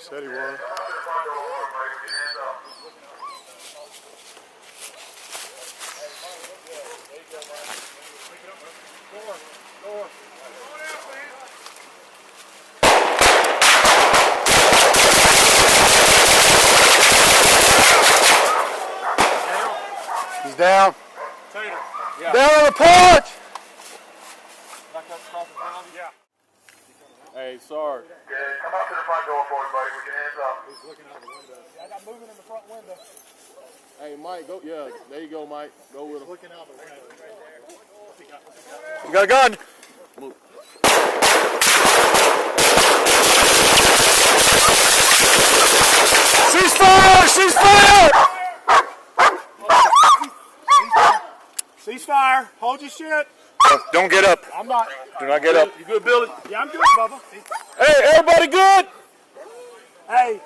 Said he was. He's down. Yeah. Down on the porch. Hey, sorry. Yeah, come up to the front door for us, buddy. With your hands up. He's looking out the window. Yeah, I got moving in the front window. Hey, Mike, go. Yeah, there you go, Mike. Go with him. Looking out the window. You got a gun? Move. Ceasefire! Ceasefire! Ceasefire. Hold your shit. Don't get up. I'm not. Do not get up. You good, Billy? Yeah, I'm good, Bubba. Hey, everybody good? Hey,